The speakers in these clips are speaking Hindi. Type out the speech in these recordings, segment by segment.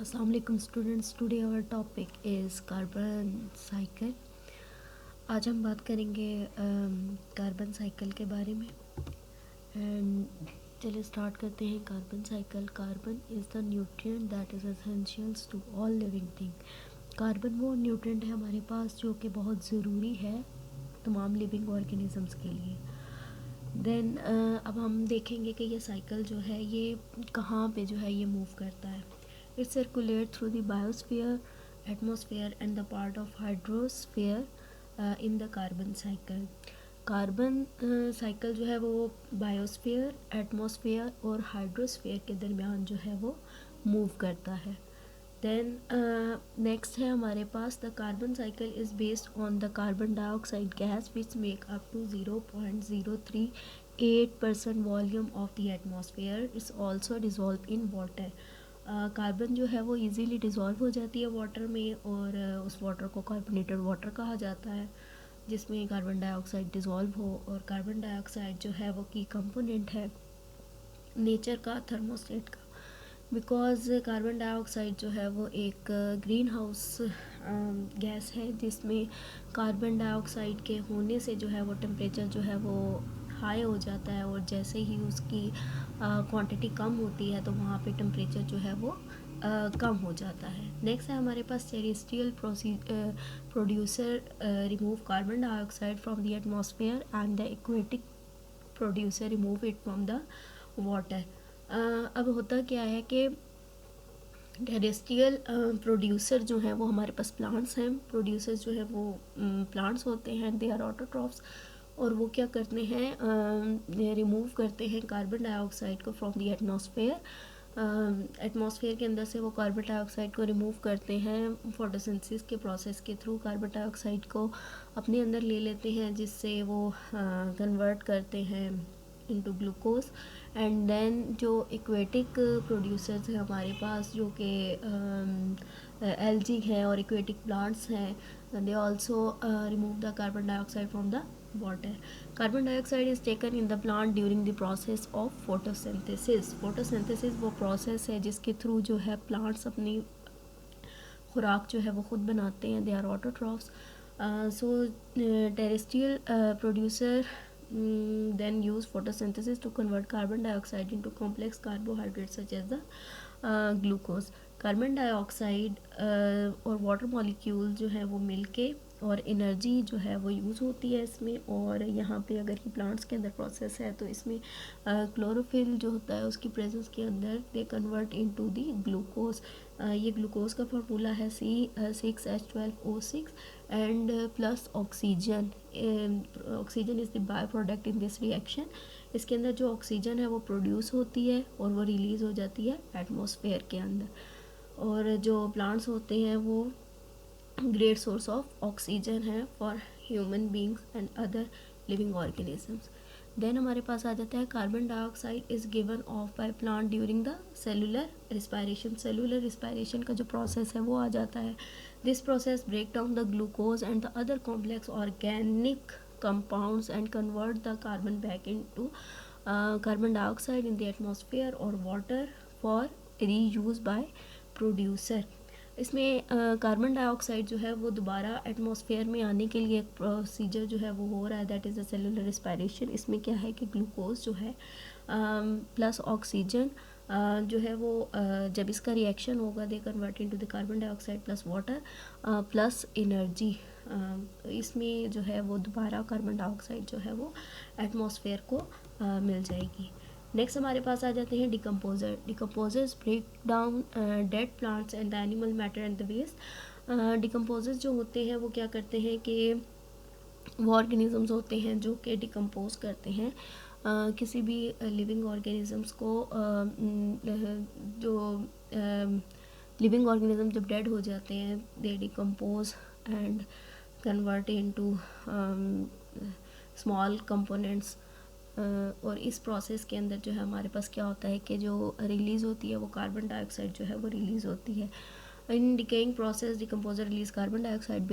Assalamu alaikum students. Today our topic is carbon cycle. आज हम बात करेंगे कार्बन साइकिल के बारे में। एंड चलिए स्टार्ट करते हैं। Carbon cycle. Carbon is the nutrient that is essentials to all living thing. Carbon वो न्यूट्रिएंट है हमारे पास जो कि बहुत ज़रूरी है तमाम लिविंग ऑर्गेनिजम्स के लिए। देन अब हम देखेंगे कि ये साइकिल जो है ये कहाँ पे जो है ये मूव करता है। It circulate through the biosphere, atmosphere and the part of hydrosphere in the carbon cycle. Carbon cycle जो है वो बायोस्फीयर, एटमॉस्फेयर और हाइड्रोस्फीयर के दरमियान जो है वो मूव करता है। देन नेक्स्ट है हमारे पास the carbon cycle is based on the carbon dioxide gas which make up to 0.038% volume of the atmosphere. It's also dissolve in water. Carbon जो है वो इजीली डिज़ोल्व हो जाती है वाटर में और उस वाटर को कार्बोनेटेड वाटर कहा जाता है जिसमें कार्बन डाइऑक्साइड डिज़ोल्व हो। और कार्बन डाइऑक्साइड जो है वो की कंपोनेंट है नेचर का थर्मोस्टेट का, बिकॉज कार्बन डाइऑक्साइड जो है वो एक ग्रीन हाउस गैस है जिसमें कार्बन डाइऑक्साइड के होने से जो है वो टेम्परेचर जो है वो हाई हो जाता है और जैसे ही उसकी क्वांटिटी कम होती है तो वहाँ पे टेम्परेचर जो है वो कम हो जाता है। नेक्स्ट है हमारे पास terrestrial producer remove carbon dioxide from the atmosphere and the aquatic producer remove it from the water. अब होता क्या है कि टेरेस्ट्रियल प्रोड्यूसर जो है वो हमारे पास प्लांट्स हैं। प्रोड्यूसर्स जो है वो प्लांट्स होते हैं, दे आर ऑटोट्रॉफ्स, और वो क्या करते हैं, रिमूव करते हैं कार्बन डाइऑक्साइड को फ्रॉम द एटमॉस्फेयर। एटमॉस्फेयर के अंदर से वो कार्बन डाइऑक्साइड को रिमूव करते हैं फोटोसिंथेसिस के प्रोसेस के थ्रू। कार्बन डाइऑक्साइड को अपने अंदर ले लेते हैं जिससे वो कन्वर्ट करते हैं इनटू ग्लूकोज। एंड देन जो एक्वेटिक प्रोड्यूसर्स हैं हमारे पास जो कि एल्जी हैं और एक्वेटिक प्लांट्स हैं, they also remove the carbon dioxide from the water. Carbon dioxide is taken in the plant during the process of photosynthesis. Photosynthesis वो प्रोसेस है जिसके थ्रू जो है प्लांट्स अपनी खुराक जो है वो ख़ुद बनाते हैं, they are autotrophs. So terrestrial producer then use photosynthesis to convert carbon dioxide into complex carbohydrates such as the glucose. Carbon dioxide और वाटर मॉलिक्यूल जो है वो मिलके और एनर्जी जो है वो यूज़ होती है इसमें। और यहाँ पे अगर ये प्लांट्स के अंदर प्रोसेस है तो इसमें क्लोरोफिल जो होता है उसकी प्रेजेंस के अंदर दे कन्वर्ट इनटू दी ग्लूकोज। ये ग्लूकोज का फार्मूला है C6H12O6 and plus oxygen. Oxygen is the by product in this reaction. इसके अंदर जो ऑक्सीजन है वो प्रोड्यूस होती है और वो रिलीज़ हो जाती है एटमॉस्फेयर के अंदर। और जो प्लांट्स होते हैं वो ग्रेट सोर्स ऑफ ऑक्सीजन है for human beings and other living organisms. Then हमारे पास आ जाता है carbon dioxide is given off by plant during the cellular respiration. Cellular respiration का जो प्रोसेस है वो आ जाता है। This process break down the glucose and the other complex organic compounds and convert the carbon back into carbon dioxide in the atmosphere or water for reuse by producer। इसमें कार्बन डाइऑक्साइड जो है वो दोबारा एटमॉस्फेयर में आने के लिए एक प्रोसीजर जो है वो हो रहा है, that is the cellular respiration. इसमें क्या है कि ग्लूकोज जो है प्लस ऑक्सीजन जो है वो जब इसका रिएक्शन होगा दे convert into the carbon dioxide plus water plus energy. इसमें जो है वो दोबारा कार्बन डाइऑक्साइड जो है वो एटमॉस्फेयर को मिल जाएगी। नेक्स्ट हमारे पास आ जाते हैं decomposer. Decomposers break down dead plants and the animal matter and the waste. Decomposers जो होते हैं वो क्या करते हैं कि वो ऑर्गेनिजम्स होते हैं जो कि डिकम्पोज करते हैं किसी भी लिविंग ऑर्गेनिजम्स को। जो लिविंग ऑर्गेनिज्म जब डेड हो जाते हैं दे decompose and convert into small components. और इस प्रोसेस के अंदर जो है हमारे पास क्या होता है कि जो रिलीज़ होती है वो कार्बन डाइऑक्साइड जो है वो रिलीज़ होती है। In decaying process decomposer release carbon dioxide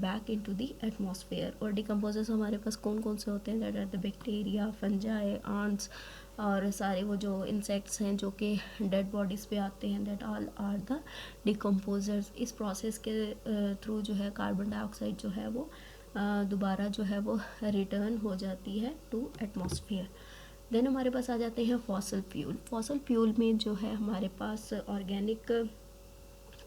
back into the atmosphere. और डिकम्पोजर्स हमारे पास कौन कौन से होते हैं, that are the bacteria, fungi, ants, और सारे वो जो इंसेक्ट्स हैं जो कि डेड बॉडीज़ पे आते हैं, that all are the decomposers. इस प्रोसेस के थ्रू जो है कार्बन डाइऑक्साइड जो है वो दोबारा जो है वो रिटर्न हो जाती है टू एटमॉस्फेयर। देन हमारे पास आ जाते हैं फॉसल फ्यूल। फॉसल फ्यूल में जो है हमारे पास ऑर्गेनिक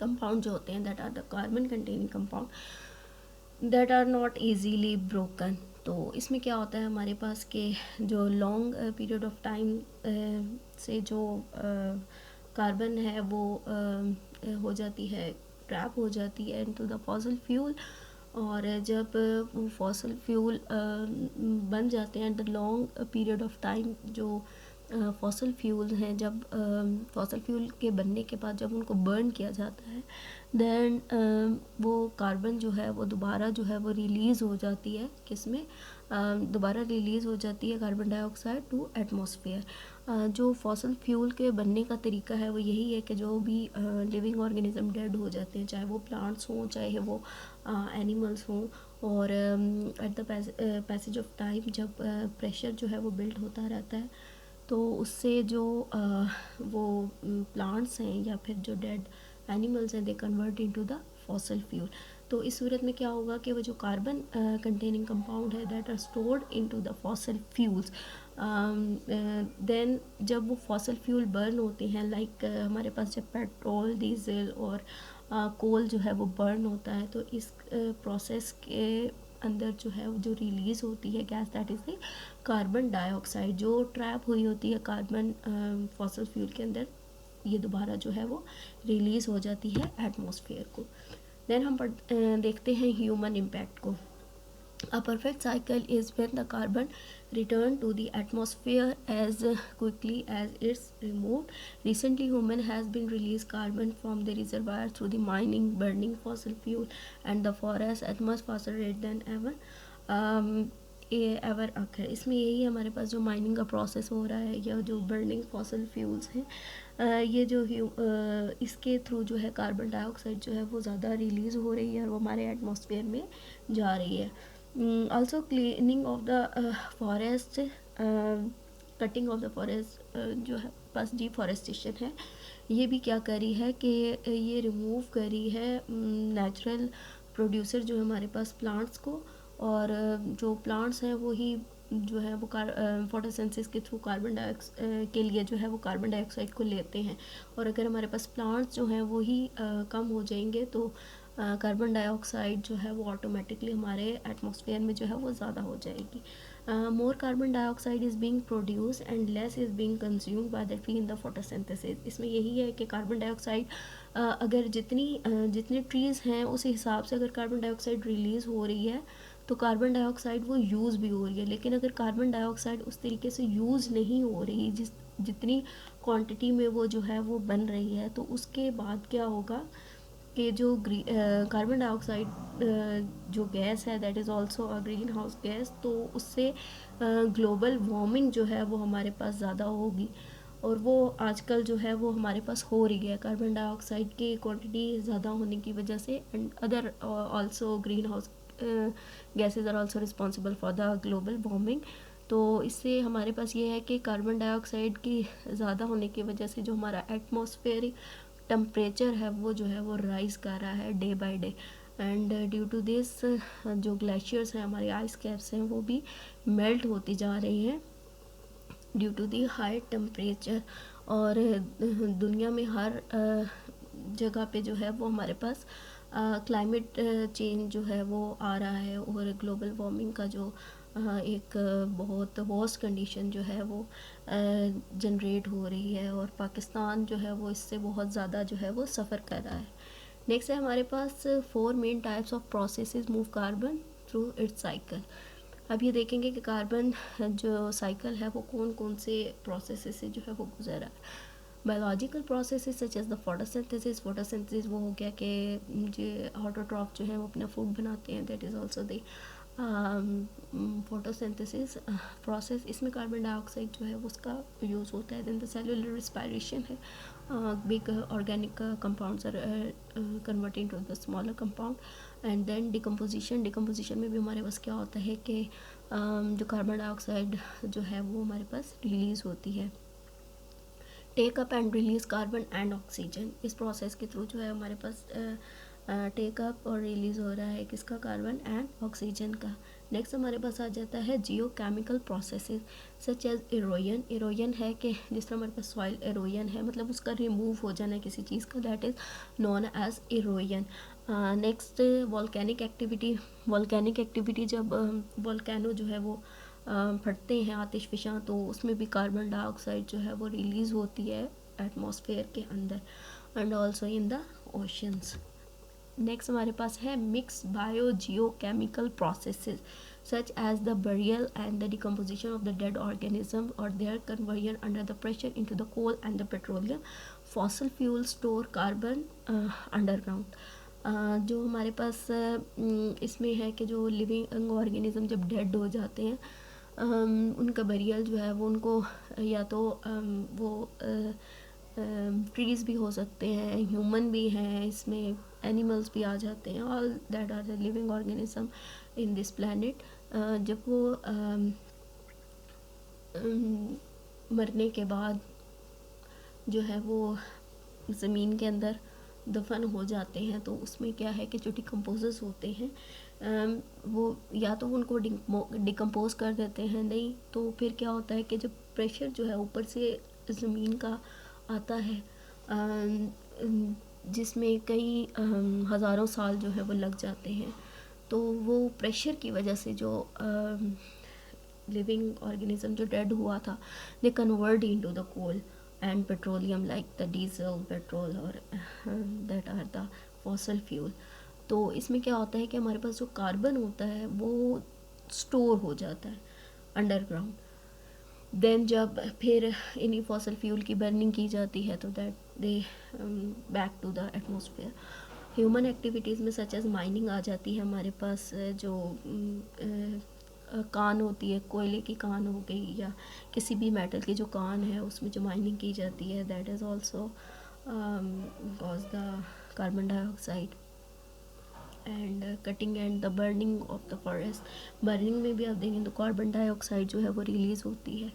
कंपाउंड जो होते हैं, that are the carbon containing compound that are not easily broken. तो इसमें क्या होता है हमारे पास के जो लॉन्ग पीरियड ऑफ टाइम से जो कार्बन है वो हो जाती है, ट्रैप हो जाती है इनटू द फॉसल फ्यूल। और जब वो फॉसल फ्यूल बन जाते हैं the long period of time, जो फॉसल फ्यूल हैं, जब फॉसल फ्यूल के बनने के बाद जब उनको बर्न किया जाता है, देन वो कार्बन जो है वो दोबारा जो है वो रिलीज़ हो जाती है, किसमें दोबारा रिलीज़ हो जाती है कार्बन डाइऑक्साइड टू एटमॉस्फेयर। जो फॉसल फ्यूल के बनने का तरीका है वो यही है कि जो भी लिविंग ऑर्गेनिज्म डेड हो जाते हैं, चाहे वो प्लांट्स हों चाहे वो एनिमल्स हों, और at the passage of time जब प्रेशर जो है वो बिल्ड होता रहता है, तो उससे जो वो प्लांट्स हैं या फिर जो डेड एनिमल्स हैं, they convert into the fossil fuel. तो इस सूरत में क्या होगा कि वो जो कार्बन कंटेनिंग कंपाउंड है that are stored into the fossil fuels. Then जब वो फॉसल फ्यूल बर्न होते हैं, लाइक हमारे पास जब पेट्रोल, डीजल और कोल जो है वो बर्न होता है, तो इस प्रोसेस के अंदर जो है जो रिलीज़ होती है gas, that is the carbon dioxide, जो ट्रैप हुई होती है कार्बन फॉसल फ्यूल के अंदर, ये दोबारा जो है वो रिलीज़ हो जाती है एटमॉस्फेयर को। देन हम देखते हैं ह्यूमन इम्पैक्ट को। A perfect cycle is when the carbon return to the atmosphere as quickly as it's removed. Recently, human has been released carbon from the reservoir through the mining, burning fossil fuel, and the forest at much faster rate than ever. Ever occur. इसमें यही हमारे पास जो माइनिंग का प्रोसेस हो रहा है या जो बर्निंग फॉसल फ्यूल्स हैं, ये जो इसके थ्रू जो है कार्बन डाइऑक्साइड जो है वो ज़्यादा रिलीज़ हो रही है और वो हमारे एटमॉस्फेयर में जा रही है। Also cleaning of the forest, cutting of the forest जो है पास डिफॉरेस्टेशन है, ये भी क्या करी है कि ये रिमूव करी है नेचुरल प्रोड्यूसर जो है हमारे पास प्लांट्स को, और जो प्लांट्स हैं वही जो है वो फोटोसिंथेसिस के थ्रू कार्बन डाइऑक्साइड के लिए जो है वो कार्बन डाइऑक्साइड को लेते हैं, और अगर हमारे पास प्लांट्स जो हैं वही कम हो जाएंगे तो कार्बन डाइऑक्साइड जो है वो ऑटोमेटिकली हमारे एटमॉस्फेयर में जो है वो ज़्यादा हो जाएगी। More carbon dioxide is being produce and less is being consumed by the tree in the photosynthesis. इसमें यही है कि कार्बन डाइऑक्साइड अगर जितनी ट्रीज़ हैं उस हिसाब से अगर कार्बन डाइऑक्साइड रिलीज़ हो रही है तो कार्बन डाइऑक्साइड वो यूज़ भी हो रही है, लेकिन अगर कार्बन डाइऑक्साइड उस तरीके से यूज़ नहीं हो रही जितनी क्वांटिटी में वो जो है वो बन रही है, तो उसके बाद क्या होगा कि जो कार्बन डाइऑक्साइड जो गैस है that is also a green house gas, तो उससे ग्लोबल वार्मिंग जो है वो हमारे पास ज़्यादा होगी, और वो आजकल जो है वो हमारे पास हो रही है कार्बन डाइऑक्साइड की क्वांटिटी ज़्यादा होने की वजह से, and other also green house gases are also responsible for the global warming. तो इससे हमारे पास ये है कि कार्बन डाइऑक्साइड की ज़्यादा होने की वजह से जो हमारा एटमॉस्फेरिक टेम्परेचर है वो जो है वो राइज़ कर रहा है day by day, and due to this जो ग्लेशियर्स हैं, हमारे आइस कैप्स हैं, वो भी मेल्ट होती जा रही हैं due to the high temperature. और दुनिया में हर जगह पे जो है वो हमारे पास क्लाइमेट चेंज जो है वो आ रहा है, और ग्लोबल वार्मिंग का जो एक बहुत वर्स्ट कंडीशन जो है वो जनरेट हो रही है, और पाकिस्तान जो है वो इससे बहुत ज़्यादा जो है वो सफ़र कर रहा है। नेक्स्ट है हमारे पास 4 main types of processes move carbon through it's cycle. अब ये देखेंगे कि कार्बन जो साइकिल है वो कौन कौन से प्रोसेसेस से जो है वो गुजर रहा है। Biological processes such as the photosynthesis वो हो गया कि जो ऑटोट्रॉफ जो है वो अपना फूड बनाते हैं, that is also the photosynthesis process. इसमें कार्बन डाइऑक्साइड जो है उसका यूज़ होता है। देन द सेलुलर रिस्पायरेशन है, big organic compounds are converting to the smaller compound, and then decomposition में भी हमारे पास क्या होता है कि जो कार्बन डाइऑक्साइड जो है वो हमारे पास रिलीज़ होती है। Take up and release carbon and oxygen, इस प्रोसेस के थ्रू जो है हमारे पास टेक अप और रिलीज़ हो रहा है किसका, कार्बन एंड ऑक्सीजन का। नेक्स्ट हमारे पास आ जाता है geochemical processes such as erosion. Erosion है कि जिस तरह हमारे पास सॉइल इरोजन है, मतलब उसका रिमूव हो जाना किसी चीज़ का, that is known as erosion. Next volcanic activity. Volcanic activity जब वॉल्केनो जो है वो फटते हैं आतिशफशां, तो उसमें भी कार्बन डाइऑक्साइड जो है वो रिलीज़ होती है एटमॉस्फेयर के अंदर and also in the oceans. Next हमारे पास है mix bio Jio chemical processes such as the burial and the decomposition of the dead organism or their conversion under the pressure into the coal and the petroleum. Fossil fuels store carbon underground. जो हमारे पास इसमें है कि जो लिविंग ऑर्गेनिज्म जब डेड हो जाते हैं, उनका बरियल जो है वो उनको या तो वो ट्रीज़ भी हो सकते हैं, ह्यूमन भी हैं, इसमें एनिमल्स भी आ जाते हैं, all that are the living organism in this planet. जब वो मरने के बाद जो है वो ज़मीन के अंदर दफन हो जाते हैं, तो उसमें क्या है कि जो डिकम्पोजर्स होते हैं वो या तो उनको डिकम्पोज कर देते हैं, नहीं तो फिर क्या होता है कि जब प्रेशर जो है ऊपर से ज़मीन का आता है, जिसमें कई हज़ारों साल जो है वो लग जाते हैं, तो वो प्रेशर की वजह से जो लिविंग ऑर्गेनिज्म जो डेड हुआ था, they convert into the coal and petroleum like the diesel, petrol और that are the fossil fuel. तो इसमें क्या होता है कि हमारे पास जो कार्बन होता है वो स्टोर हो जाता है अंडरग्राउंड। देन जब फिर इन्हीं फॉसल फ्यूल की बर्निंग की जाती है तो that they back to the atmosphere. Human activities में सच एज माइनिंग आ जाती है हमारे पास, जो कान होती है, कोयले की कान हो गई या किसी भी मेटल की जो कान है उसमें जो माइनिंग की जाती है, that is also cause the carbon dioxide. And cutting and the burning of the forest, burning में भी आप देखें तो कार्बन डाइऑक्साइड जो है वो रिलीज़ होती है।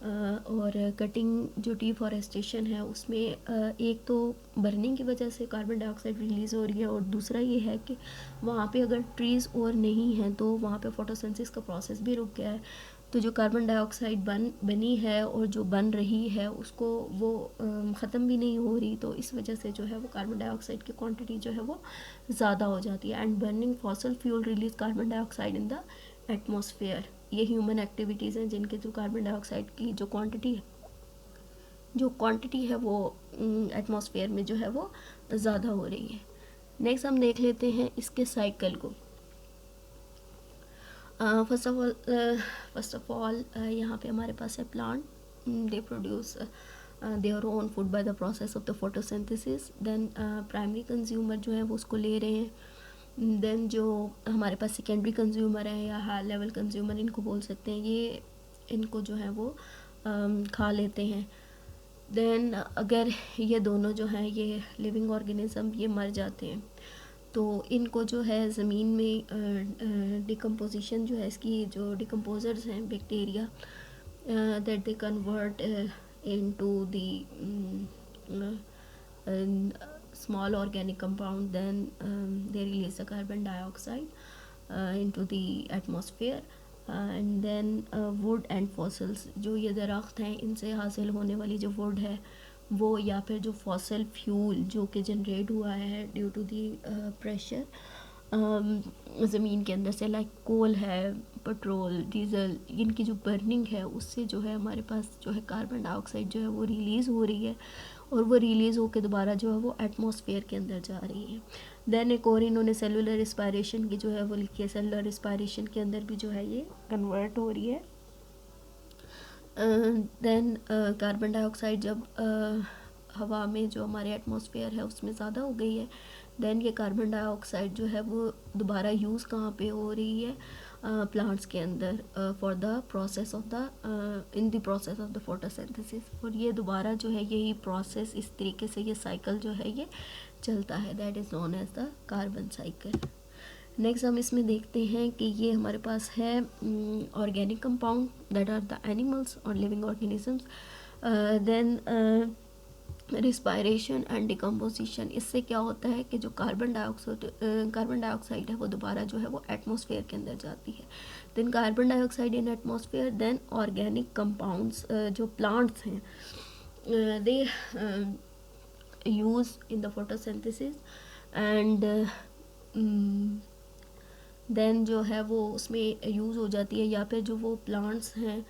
और कटिंग जो डिफॉरेस्टेशन है उसमें एक तो बर्निंग की वजह से कार्बन डाइऑक्साइड रिलीज़ हो रही है, और दूसरा ये है कि वहाँ पे अगर ट्रीज़ और नहीं हैं तो वहाँ पे फोटोसिंथेसिस का प्रोसेस भी रुक गया है, तो जो कार्बन डाइऑक्साइड बनी है और जो बन रही है उसको वो ख़त्म भी नहीं हो रही, तो इस वजह से जो है वो कार्बन डाइऑक्साइड की क्वांटिटी जो है वो ज़्यादा हो जाती है। And burning fossil fuel release carbon dioxide in the atmosphere. ये ह्यूमन एक्टिविटीज़ हैं जिनके थ्रू कार्बन डाइऑक्साइड की जो क्वांटिटी है वो एटमॉस्फेयर में जो है वो ज़्यादा हो रही है। नेक्स्ट हम देख लेते हैं इसके साइकिल को। फर्स्ट ऑफ ऑल यहाँ पे हमारे पास है plant, they produce their own food by the process of the photosynthesis. Then primary consumer जो है वो उसको ले रहे हैं। देन जो हमारे पास सेकेंडरी कंज्यूमर है या हाई लेवल कंज्यूमर इनको बोल सकते हैं, ये इनको जो है वो खा लेते हैं। देन अगर ये दोनों जो हैं ये लिविंग ऑर्गेनिज्म ये मर जाते हैं तो इनको जो है ज़मीन में डिकम्पोजिशन जो है, इसकी जो डिकम्पोजर्स हैं bacteria, that they convert into the small organic compound, then they release the carbon dioxide into the atmosphere. And then wood and fossils, जो ये दरख्त हैं इनसे हासिल होने वाली जो वुड है वो, या फिर जो फॉसल फ्यूल जो कि जनरेट हुआ है ड्यू टू दी प्रेशर ज़मीन के अंदर से, लाइक कोल है, पेट्रोल, डीज़ल, इनकी जो बर्निंग है उससे जो है हमारे पास जो है कार्बन डाइऑक्साइड जो है वो रिलीज़ हो रही है, और वो रिलीज़ होकर दोबारा जो है वो एटमॉस्फेयर के अंदर जा रही है। देन एक और इन्होंने सेलुलर रिस्पायरेशन की जो है वो लिखी है, सेलुलर रिस्पायरेशन के अंदर भी जो है ये कन्वर्ट हो रही है। देन कार्बन डाइऑक्साइड जब हवा में जो हमारे एटमॉस्फेयर है उसमें ज़्यादा हो गई है, देन ये कार्बन डाइऑक्साइड जो है वो दोबारा यूज़ कहाँ पे हो रही है, प्लांट्स के अंदर for the process of the in the process of the photosynthesis, और ये दोबारा जो है यही प्रोसेस इस तरीके से ये साइकिल जो है ये चलता है, that is known as the carbon cycle. Next हम इसमें देखते हैं कि ये हमारे पास है organic compound that are the animals और living organisms, then respiration and decomposition. इससे क्या होता है कि जो कार्बन डाइऑक्साइड है वो दोबारा जो है वो एटमॉस्फेयर के अंदर जाती है। Then carbon dioxide in atmosphere, then organic compounds जो प्लांट्स हैं they use in the photosynthesis and then जो है वो उसमें यूज़ हो जाती है, या फिर जो वो प्लांट्स हैं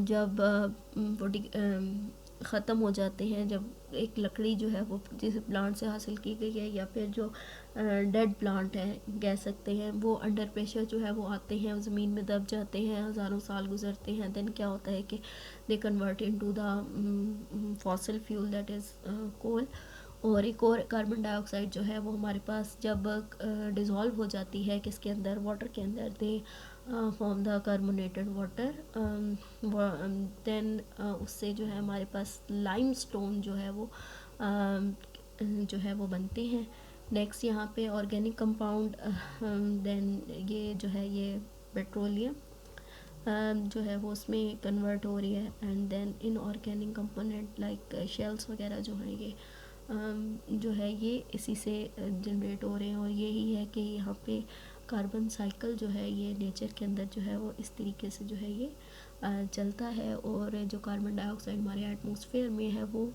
जब ख़त्म हो जाते हैं, जब एक लकड़ी जो है वो जिस प्लांट से हासिल की गई है या फिर जो डेड प्लांट है कह सकते हैं, वो अंडर प्रेशर जो है वो आते हैं, ज़मीन में दब जाते हैं, हज़ारों साल गुजरते हैं, देन क्या होता है कि they convert into the fossil fuel that is coal. और एक और कार्बन डाइऑक्साइड जो है वो हमारे पास जब डिज़ोल्व हो जाती है किसके अंदर, वाटर के अंदर, they form the carbonated water, then उससे जो है हमारे पास लाइमस्टोन जो है वो बनते हैं। नेक्स्ट यहाँ पे ऑर्गेनिक कंपाउंड, देन ये जो है ये पेट्रोलियम जो है वो उसमें कन्वर्ट हो रही है, and then inorganic component like shells वगैरह जो हैं ये जो है ये इसी से जनरेट हो रहे हैं। और यही है कि यहाँ पे कार्बन साइकिल जो है ये नेचर के अंदर जो है वो इस तरीके से जो है ये चलता है। और जो कार्बन डाइऑक्साइड हमारे एटमॉस्फेयर में है वो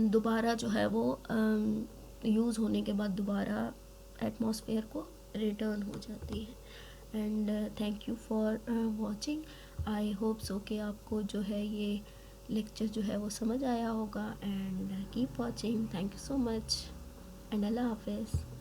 दोबारा जो है वो यूज़ होने के बाद दोबारा एटमॉस्फेयर को रिटर्न हो जाती है। And thank you for watching. I hope so कि आपको जो है ये लेक्चर जो है वो समझ आया होगा। And keep watching, thank you so much and अल्लाह हाफिज़।